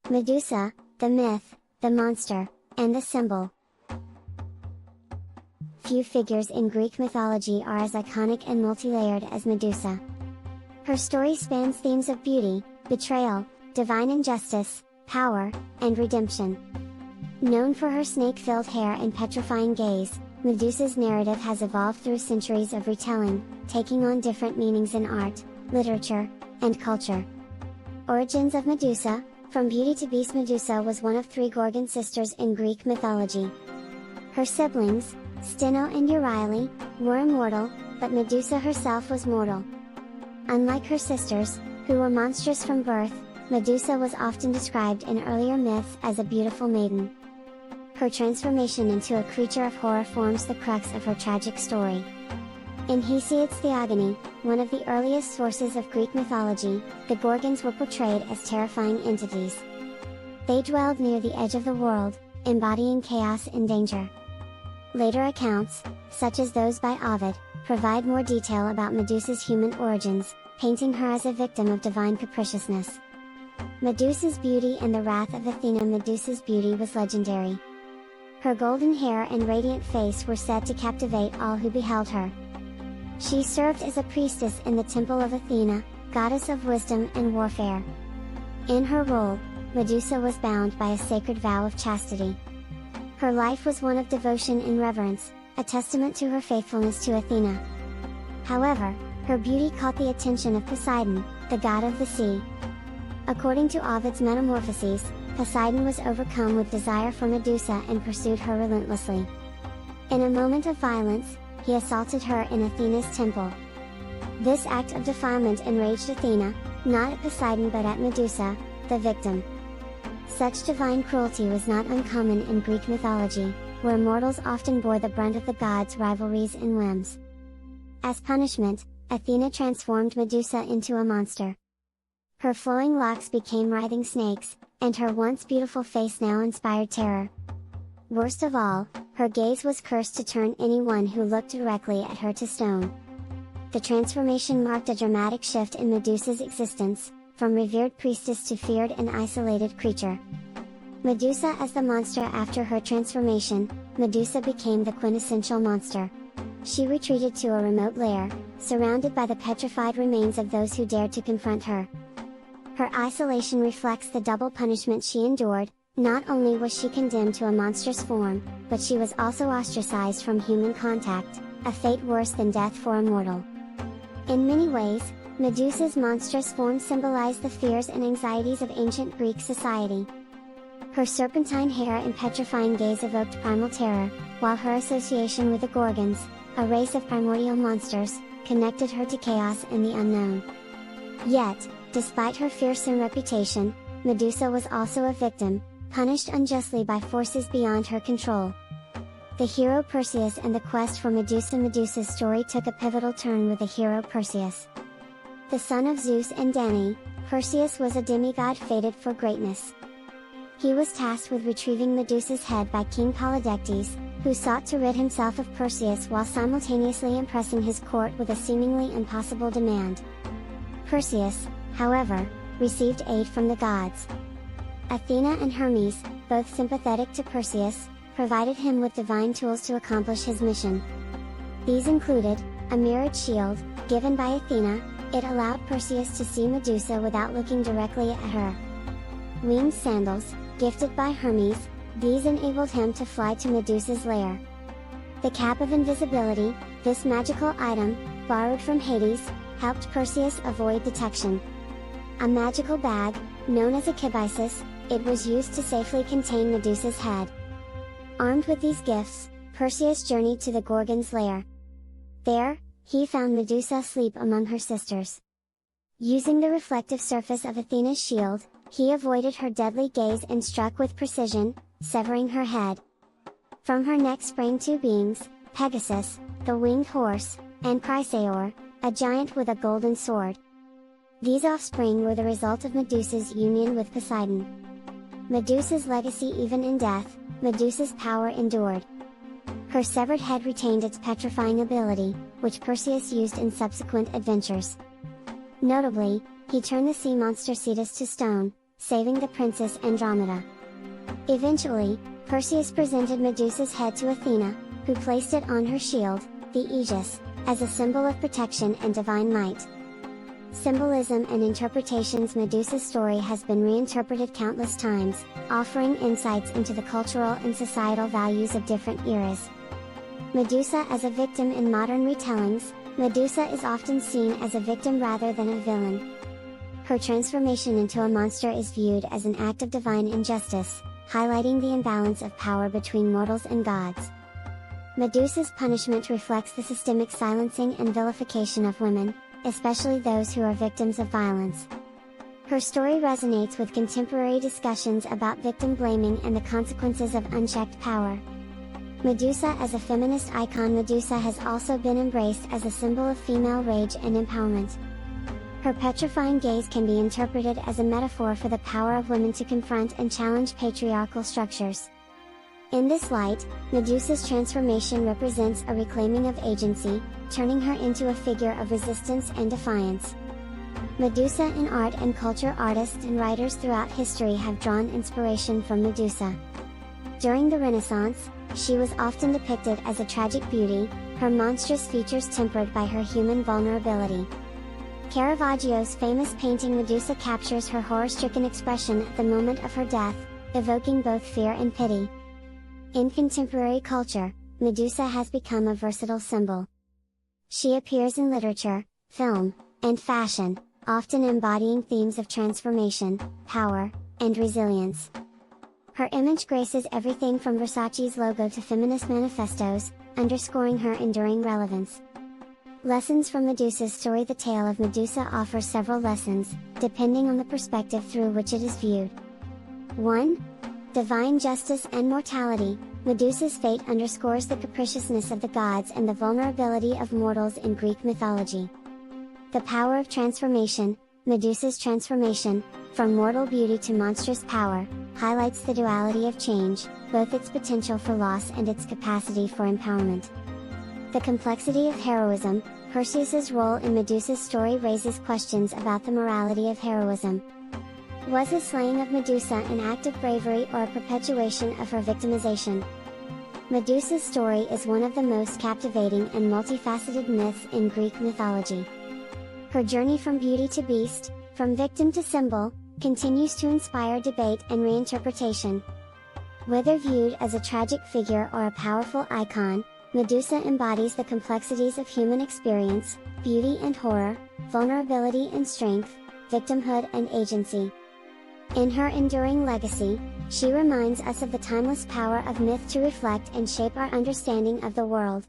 Medusa, the myth, the monster, and the symbol. Few figures in Greek mythology are as iconic and multi-layered as Medusa. Her story spans themes of beauty, betrayal, divine injustice, power, and redemption. Known for her snake-filled hair and petrifying gaze, Medusa's narrative has evolved through centuries of retelling, taking on different meanings in art, literature, and culture. Origins of Medusa. From beauty to beast, Medusa was one of 3 Gorgon sisters in Greek mythology. Her siblings, Steno and Euryale, were immortal, but Medusa herself was mortal. Unlike her sisters, who were monstrous from birth, Medusa was often described in earlier myths as a beautiful maiden. Her transformation into a creature of horror forms the crux of her tragic story. In Hesiod's Theogony, one of the earliest sources of Greek mythology, the Gorgons were portrayed as terrifying entities. They dwelled near the edge of the world, embodying chaos and danger. Later accounts, such as those by Ovid, provide more detail about Medusa's human origins, painting her as a victim of divine capriciousness. Medusa's beauty and the wrath of Athena. Medusa's beauty was legendary. Her golden hair and radiant face were said to captivate all who beheld her. She served as a priestess in the temple of Athena, goddess of wisdom and warfare. In her role, Medusa was bound by a sacred vow of chastity. Her life was one of devotion and reverence, a testament to her faithfulness to Athena. However, her beauty caught the attention of Poseidon, the god of the sea. According to Ovid's Metamorphoses, Poseidon was overcome with desire for Medusa and pursued her relentlessly. In a moment of violence, he assaulted her in Athena's temple. This act of defilement enraged Athena, not at Poseidon but at Medusa, the victim. Such divine cruelty was not uncommon in Greek mythology, where mortals often bore the brunt of the gods' rivalries and whims. As punishment, Athena transformed Medusa into a monster. Her flowing locks became writhing snakes, and her once beautiful face now inspired terror. Worst of all, her gaze was cursed to turn anyone who looked directly at her to stone. The transformation marked a dramatic shift in Medusa's existence, from revered priestess to feared and isolated creature. Medusa as the monster. After her transformation, Medusa became the quintessential monster. She retreated to a remote lair, surrounded by the petrified remains of those who dared to confront her. Her isolation reflects the double punishment she endured. Not only was she condemned to a monstrous form, but she was also ostracized from human contact, a fate worse than death for a mortal. In many ways, Medusa's monstrous form symbolized the fears and anxieties of ancient Greek society. Her serpentine hair and petrifying gaze evoked primal terror, while her association with the Gorgons, a race of primordial monsters, connected her to chaos and the unknown. Yet, despite her fearsome reputation, Medusa was also a victim, punished unjustly by forces beyond her control. The hero Perseus and the quest for Medusa. Medusa's story took a pivotal turn with the hero Perseus. The son of Zeus and Danae, Perseus was a demigod fated for greatness. He was tasked with retrieving Medusa's head by King Polydectes, who sought to rid himself of Perseus while simultaneously impressing his court with a seemingly impossible demand. Perseus, however, received aid from the gods. Athena and Hermes, both sympathetic to Perseus, provided him with divine tools to accomplish his mission. These included a mirrored shield, given by Athena. It allowed Perseus to see Medusa without looking directly at her. Winged sandals, gifted by Hermes, these enabled him to fly to Medusa's lair. The cap of invisibility, this magical item, borrowed from Hades, helped Perseus avoid detection. A magical bag, known as a kibisis, it was used to safely contain Medusa's head. Armed with these gifts, Perseus journeyed to the Gorgon's lair. There, he found Medusa asleep among her sisters. Using the reflective surface of Athena's shield, he avoided her deadly gaze and struck with precision, severing her head. From her neck sprang 2 beings, Pegasus, the winged horse, and Chrysaor, a giant with a golden sword. These offspring were the result of Medusa's union with Poseidon. Medusa's legacy. Even in death, Medusa's power endured. Her severed head retained its petrifying ability, which Perseus used in subsequent adventures. Notably, he turned the sea monster Cetus to stone, saving the princess Andromeda. Eventually, Perseus presented Medusa's head to Athena, who placed it on her shield, the aegis, as a symbol of protection and divine might. Symbolism and interpretations. Medusa's story has been reinterpreted countless times, offering insights into the cultural and societal values of different eras. Medusa as a victim. In modern retellings, Medusa is often seen as a victim rather than a villain. Her transformation into a monster is viewed as an act of divine injustice, highlighting the imbalance of power between mortals and gods. Medusa's punishment reflects the systemic silencing and vilification of women, especially those who are victims of violence. Her story resonates with contemporary discussions about victim blaming and the consequences of unchecked power. Medusa as a feminist icon. Medusa has also been embraced as a symbol of female rage and empowerment. Her petrifying gaze can be interpreted as a metaphor for the power of women to confront and challenge patriarchal structures. In this light, Medusa's transformation represents a reclaiming of agency, turning her into a figure of resistance and defiance. Medusa in art and culture. Artists and writers throughout history have drawn inspiration from Medusa. During the Renaissance, she was often depicted as a tragic beauty, her monstrous features tempered by her human vulnerability. Caravaggio's famous painting Medusa captures her horror-stricken expression at the moment of her death, evoking both fear and pity. In contemporary culture, Medusa has become a versatile symbol. She appears in literature, film, and fashion, often embodying themes of transformation, power, and resilience. Her image graces everything from Versace's logo to feminist manifestos, underscoring her enduring relevance. Lessons from Medusa's story. The tale of Medusa offers several lessons, depending on the perspective through which it is viewed. 1. Divine justice and mortality. Medusa's fate underscores the capriciousness of the gods and the vulnerability of mortals in Greek mythology. The power of transformation. Medusa's transformation, from mortal beauty to monstrous power, highlights the duality of change, both its potential for loss and its capacity for empowerment. The complexity of heroism. Perseus's role in Medusa's story raises questions about the morality of heroism. Was his slaying of Medusa an act of bravery or a perpetuation of her victimization? Medusa's story is one of the most captivating and multifaceted myths in Greek mythology. Her journey from beauty to beast, from victim to symbol, continues to inspire debate and reinterpretation. Whether viewed as a tragic figure or a powerful icon, Medusa embodies the complexities of human experience, beauty and horror, vulnerability and strength, victimhood and agency. In her enduring legacy, she reminds us of the timeless power of myth to reflect and shape our understanding of the world.